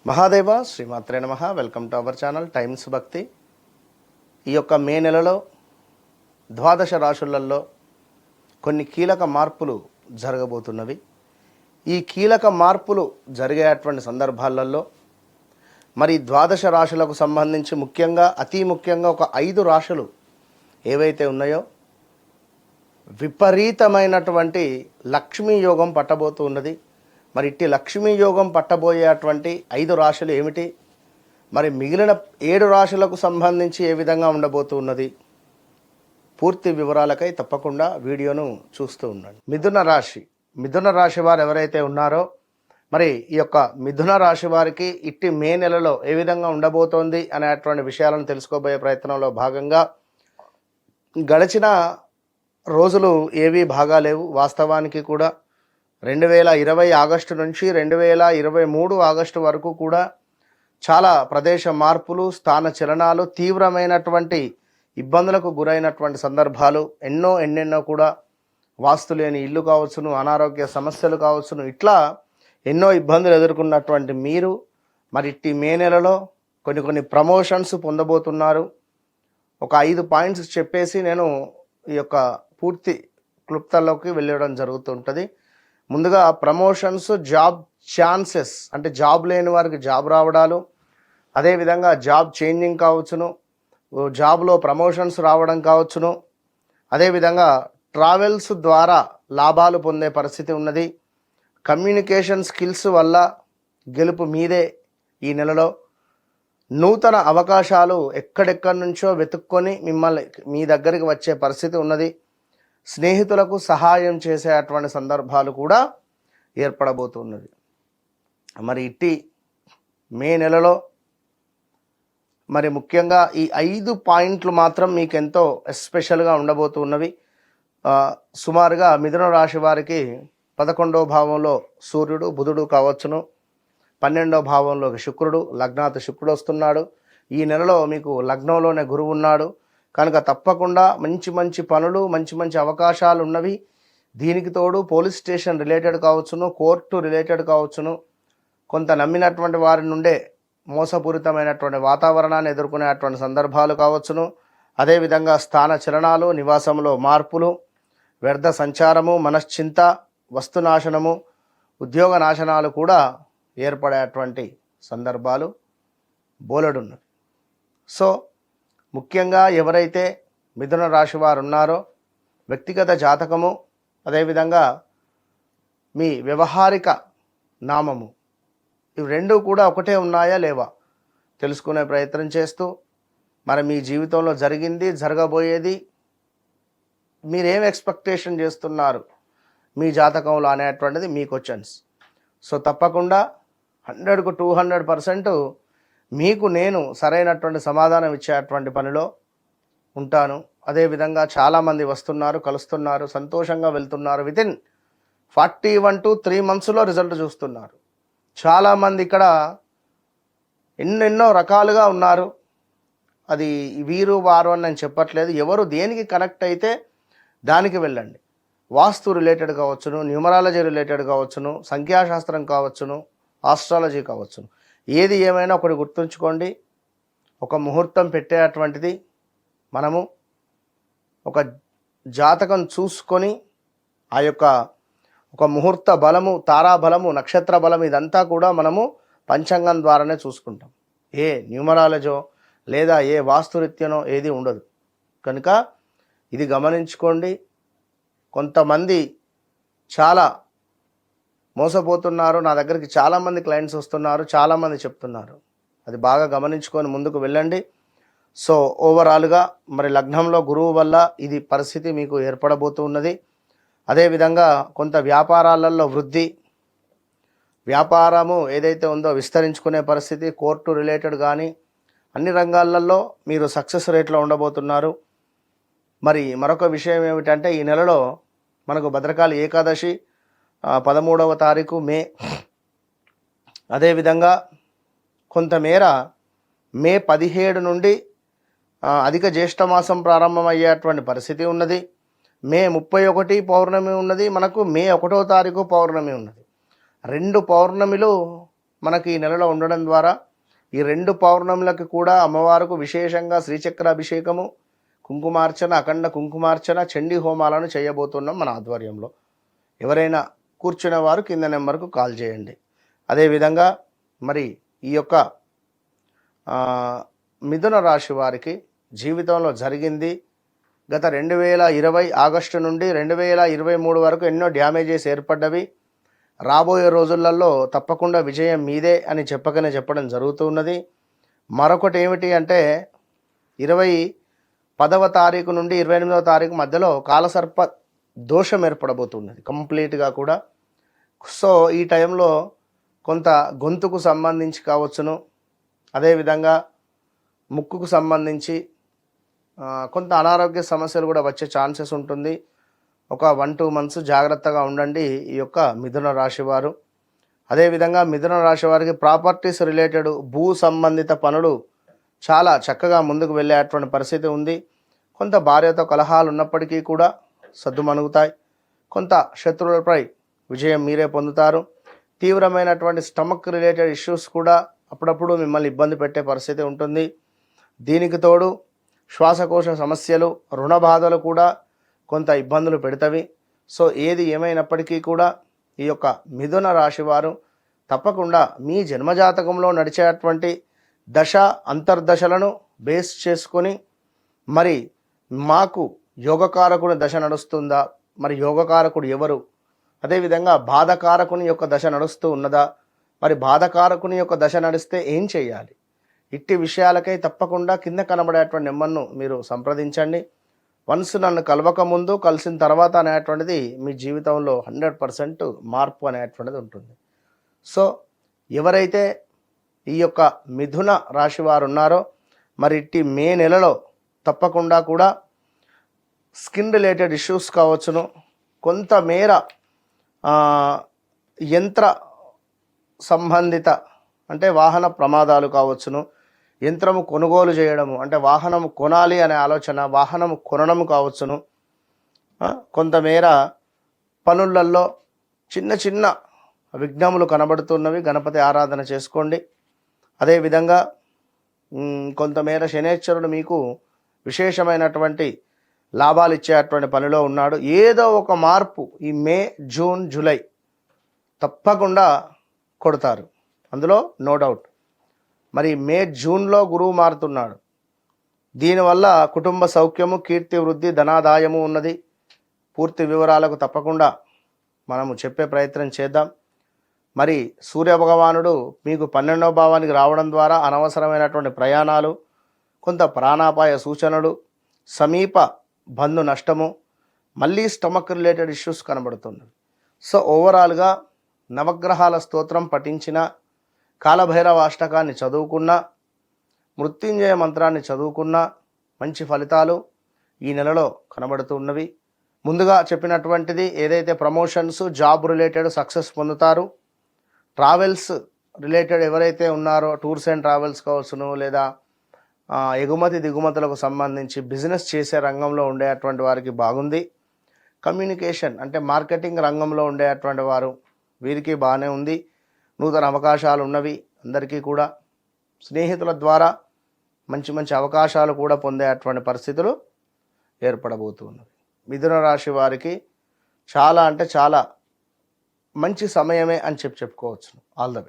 మహాదేవ శ్రీమాత్రే నమః. Welcome to our channel times భక్తి. ఈ యొక్క మే నెలలో ద్వాదశ రాశులలో కొన్ని కీలక మార్పులు జరగబోతున్నవి. ఈ కీలక మార్పులు జరిగేటువంటి సందర్భాలలో మరి ద్వాదశ రాశులకు సంబంధించి ముఖ్యంగా అతి ముఖ్యంగా ఒక 5 రాశులు ఏవైతే ఉన్నాయో విపరీతమైనటువంటి లక్ష్మీ యోగం పట్టబోతూ ఉన్నది. మరి ఇట్టి లక్ష్మీ యోగం పట్టబోయేటువంటి 5 రాశులు ఏమిటి, మరి మిగిలిన 7 రాశులకు సంబంధించి ఏ విధంగా ఉండబోతూ ఉన్నది, పూర్తి వివరాలకై తప్పకుండా వీడియోను చూస్తూ ఉండండి. మిథున రాశి వారు ఎవరైతే ఉన్నారో మరి ఈ యొక్క మిథున రాశి వారికి ఇట్టి మే నెలలో ఏ విధంగా ఉండబోతోంది అనేటువంటి విషయాలను తెలుసుకోబోయే ప్రయత్నంలో భాగంగా గడిచిన రోజులు ఏవీ బాగాలేవు. వాస్తవానికి కూడా 2020 ఆగస్టు నుంచి 2023 ఆగస్టు వరకు కూడా చాలా ప్రదేశ మార్పులు, స్థాన చలనాలు, తీవ్రమైనటువంటి ఇబ్బందులకు గురైనటువంటి సందర్భాలు ఎన్నెన్నో కూడా వాస్తు లేని ఇల్లు కావచ్చును, అనారోగ్య సమస్యలు కావచ్చును, ఇట్లా ఎన్నో ఇబ్బందులు ఎదుర్కొన్నటువంటి మీరు మరి ఇట్టి మే నెలలో కొన్ని ప్రమోషన్స్ పొందబోతున్నారు. ఒక 5 పాయింట్స్ చెప్పేసి నేను ఈ యొక్క పూర్తి క్లుప్తల్లోకి వెళ్ళడం జరుగుతుంటుంది. ముందుగా ప్రమోషన్స్, జాబ్ ఛాన్సెస్, అంటే జాబ్ లేని వారికి జాబ్ రావడాలు, అదేవిధంగా జాబ్ చేంజింగ్ కావచ్చును, జాబ్లో ప్రమోషన్స్ రావడం కావచ్చును, అదేవిధంగా ట్రావెల్స్ ద్వారా లాభాలు పొందే పరిస్థితి ఉన్నది. కమ్యూనికేషన్ స్కిల్స్ వల్ల గెలుపు మీదే. ఈ నెలలో నూతన అవకాశాలు ఎక్కడెక్కడి నుంచో వెతుక్కొని మిమ్మల్ని మీ దగ్గరికి వచ్చే పరిస్థితి ఉన్నది. స్నేహితులకు సహాయం చేసేటువంటి సందర్భాలు కూడా ఏర్పడబోతున్నది. మరి ఇట్టి మే నెలలో మరి ముఖ్యంగా ఈ 5 పాయింట్లు మాత్రం మీకు ఎంతో ఎస్పెషల్గా ఉండబోతున్నవి. సుమారుగా మిథున రాశి వారికి 11వ భావంలో సూర్యుడు, బుధుడు కావచ్చును, 12వ భావంలోకి శుక్రుడు, లగ్నాత్ శుక్రుడు వస్తున్నాడు. ఈ నెలలో మీకు లగ్నంలోనే గురువు ఉన్నాడు కనుక తప్పకుండా మంచి పనులు, మంచి అవకాశాలు ఉన్నవి. దీనికి తోడు పోలీస్ స్టేషన్ రిలేటెడ్ కావచ్చును, కోర్టు రిలేటెడ్ కావచ్చును, కొంత నమ్మినటువంటి వారి నుండే మోసపూరితమైనటువంటి వాతావరణాన్ని ఎదుర్కొనేటువంటి సందర్భాలు కావచ్చును. అదేవిధంగా స్థాన చలనాలు, నివాసంలో మార్పులు, వ్యర్థ సంచారము, మనశ్చింత, వస్తునాశనము, ఉద్యోగ నాశనాలు కూడా ఏర్పడేటువంటి సందర్భాలు బోలెడున్నవి. సో ముఖ్యంగా ఎవరైతే మిథున రాశి వారు ఉన్నారో వ్యక్తిగత జాతకము, అదేవిధంగా మీ వ్యవహారిక నామము, ఇవి రెండూ కూడా ఒకటే ఉన్నాయా లేవా తెలుసుకునే ప్రయత్నం చేస్తూ మరి మీ జీవితంలో జరిగింది, జరగబోయేది, మీరేం ఎక్స్పెక్టేషన్ చేస్తున్నారు మీ జాతకంలో అనేటువంటిది మీ క్వశ్చన్స్. సో తప్పకుండా 100కు 200% మీకు నేను సరైనటువంటి సమాధానం ఇచ్చేటువంటి పనిలో ఉంటాను. అదేవిధంగా చాలామంది వస్తున్నారు, కలుస్తున్నారు, సంతోషంగా వెళ్తున్నారు. వితిన్ 41 to 3 monthsలో రిజల్ట్ చూస్తున్నారు. చాలామంది ఇక్కడ ఎన్నెన్నో రకాలుగా ఉన్నారు. అది వీరు వారు అని నేను చెప్పట్లేదు. ఎవరు దేనికి కనెక్ట్ అయితే దానికి వెళ్ళండి. వాస్తు రిలేటెడ్ కావచ్చును, న్యూమరాలజీ రిలేటెడ్ కావచ్చును, సంఖ్యాశాస్త్రం కావచ్చును, ఆస్ట్రాలజీ కావచ్చును, ఏది ఏమైనా ఒకటి గుర్తుంచుకోండి. ఒక ముహూర్తం పెట్టేటువంటిది మనము ఒక జాతకం చూసుకొని ఆ యొక్క ఒక ముహూర్త బలము, తారాబలము, నక్షత్ర బలం ఇదంతా కూడా మనము పంచాంగం ద్వారానే చూసుకుంటాం. ఏ న్యూమరాలజో లేదా ఏ వాస్తురీత్యనో ఏది ఉండదు. కనుక ఇది గమనించుకోండి. కొంతమంది చాలా మోసపోతున్నారు. నా దగ్గరికి చాలామంది క్లయింట్స్ వస్తున్నారు, చాలామంది చెప్తున్నారు. అది బాగా గమనించుకొని ముందుకు వెళ్ళండి. సో ఓవరాల్గా మరి లగ్నంలో గురువు వల్ల ఇది పరిస్థితి మీకు ఏర్పడబోతూ ఉన్నది. అదేవిధంగా కొంత వ్యాపారాలలో వృద్ధి, వ్యాపారము ఏదైతే ఉందో విస్తరించుకునే పరిస్థితి, కోర్టు రిలేటెడ్ కానీ అన్ని రంగాలలో మీరు సక్సెస్ రేట్లో ఉండబోతున్నారు. మరి మరొక విషయం ఏమిటంటే ఈ నెలలో మనకు భద్రకాళి ఏకాదశి 13వ తారీఖు మే. అదేవిధంగా కొంతమేర మే 17 నుండి అధిక జ్యేష్ఠమాసం ప్రారంభమయ్యేటువంటి పరిస్థితి ఉన్నది. మే 31 పౌర్ణమి ఉన్నది, మనకు మే 1వ తారీఖు పౌర్ణమి ఉన్నది. 2 పౌర్ణమిలు మనకి ఈ నెలలో ఉండడం ద్వారా ఈ 2 పౌర్ణములకు కూడా అమ్మవారికి విశేషంగా శ్రీచక్ర అభిషేకము, కుంకుమార్చన, అఖండ కుంకుమార్చన, చండీ హోమాలను చేయబోతున్నాం మన ఆధ్వర్యంలో. ఎవరైనా కూర్చునే వారు కింద నెంబర్కు కాల్ చేయండి. అదేవిధంగా మరి ఈ యొక్క మిథున రాశి వారికి జీవితంలో జరిగింది గత 2020 ఆగస్టు నుండి 2023 వరకు ఎన్నో డ్యామేజెస్ ఏర్పడ్డవి. రాబోయే రోజులలో తప్పకుండా విజయం మీదే అని చెప్పడం జరుగుతున్నది. మరొకటి ఏమిటి అంటే 10వ తారీఖు నుండి 28వ తారీఖు మధ్యలో కాలసర్ప దోషం ఏర్పడబోతున్నది కంప్లీట్గా కూడా. సో ఈ టైంలో కొంత గొంతుకు సంబంధించి కావచ్చును, అదేవిధంగా ముక్కుకు సంబంధించి కొంత అనారోగ్య సమస్యలు కూడా వచ్చే ఛాన్సెస్ ఉంటుంది. ఒక 1-2 మంత్స్ జాగ్రత్తగా ఉండండి ఈ యొక్క మిథున రాశి వారు. అదేవిధంగా మిథున రాశి వారికి ప్రాపర్టీస్ రిలేటెడ్ భూ సంబంధిత పనులు చాలా చక్కగా ముందుకు వెళ్ళేటువంటి పరిస్థితి ఉంది. కొంత భార్యతో కలహాలు ఉన్నప్పటికీ కూడా సద్దుమణుగుతాయి. కొంత శత్రువులపై విజయం మీరే పొందుతారు. తీవ్రమైనటువంటి స్టమక్ రిలేటెడ్ ఇష్యూస్ కూడా అప్పుడప్పుడు మిమ్మల్ని ఇబ్బంది పెట్టే పరిస్థితి ఉంటుంది. దీనికి తోడు శ్వాసకోశ సమస్యలు, రుణ బాధలు కూడా కొంత ఇబ్బందులు పెడతవి. సో ఏది ఏమైనప్పటికీ కూడా ఈ యొక్క మిథున రాశి వారు తప్పకుండా మీ జన్మజాతకంలో నడిచేటువంటి దశ అంతర్దశలను బేస్ చేసుకొని మరి మాకు యోగకారకుని దశ నడుస్తుందా, మరి యోగకారకుడు ఎవరు, అదేవిధంగా బాధకారకుని యొక్క దశ నడుస్తూ ఉన్నదా, మరి బాధకారకుని యొక్క దశ నడిస్తే ఏం చేయాలి, ఇట్టి విషయాలకై తప్పకుండా కింద కనబడేటువంటి నెంబర్ను మీరు సంప్రదించండి. వన్స్ నన్ను కలవక ముందు కలిసిన తర్వాత అనేటువంటిది మీ జీవితంలో 100% మార్పు అనేటువంటిది ఉంటుంది. సో ఎవరైతే ఈ యొక్క మిథున రాశి వారు ఉన్నారో మరి ఇట్టి మే నెలలో తప్పకుండా కూడా స్కిన్ రిలేటెడ్ ఇష్యూస్ కావచ్చును, కొంతమేర యంత్ర సంబంధిత అంటే వాహన ప్రమాదాలు కావచ్చును, యంత్రము కొనుగోలు చేయడము అంటే వాహనము కొనాలి అనే ఆలోచన, వాహనము కొనడము కావచ్చును, కొంతమేర పనులలో చిన్న చిన్న విఘ్నములు కనబడుతున్నవి. గణపతి ఆరాధన చేసుకోండి. అదేవిధంగా కొంతమేర శనేశ్వరుడు మీకు విశేషమైనటువంటి లాభాలు ఇచ్చేటువంటి పనిలో ఉన్నాడు. ఏదో ఒక మార్పు ఈ మే, జూన్, జూలై తప్పకుండా కొడతారు, అందులో నో డౌట్. మరి మే, జూన్లో గురువు మారుతున్నాడు. దీనివల్ల కుటుంబ సౌఖ్యము, కీర్తి వృద్ధి, ధనాదాయము ఉన్నది. పూర్తి వివరాలకు తప్పకుండా మనము చెప్పే ప్రయత్నం చేద్దాం. మరి సూర్యభగవానుడు మీకు 12వ భావానికి రావడం ద్వారా అనవసరమైనటువంటి ప్రయాణాలు, కొంత ప్రాణాపాయ సూచనలు, సమీప బంధు నష్టము, మళ్ళీ స్టమక్ రిలేటెడ్ ఇష్యూస్ కనబడుతున్నవి. సో ఓవరాల్గా నవగ్రహాల స్తోత్రం పఠించిన, కాలభైరవ అష్టకాన్ని చదువుకున్న, మృత్యుంజయ మంత్రాన్ని చదువుకున్న మంచి ఫలితాలు ఈ నెలలో కనబడుతున్నవి. ముందుగా చెప్పినటువంటిది ఏదైతే ప్రమోషన్స్, జాబ్ రిలేటెడ్ సక్సెస్ పొందుతారు. ట్రావెల్స్ రిలేటెడ్ ఎవరైతే ఉన్నారో టూర్స్ అండ్ ట్రావెల్స్ కావచ్చును, లేదా ఎగుమతి దిగుమతులకు సంబంధించి బిజినెస్ చేసే రంగంలో ఉండేటువంటి వారికి బాగుంది. కమ్యూనికేషన్ అంటే మార్కెటింగ్ రంగంలో ఉండేటువంటి వారు వీరికి బాగానే ఉంది. నూతన అవకాశాలు ఉన్నవి. అందరికీ కూడా స్నేహితుల ద్వారా మంచి మంచి అవకాశాలు కూడా పొందేటువంటి పరిస్థితులు ఏర్పడబోతున్నవి. మిథున రాశి వారికి చాలా అంటే చాలా మంచి సమయమే అని చెప్పుకోవచ్చు. All the best.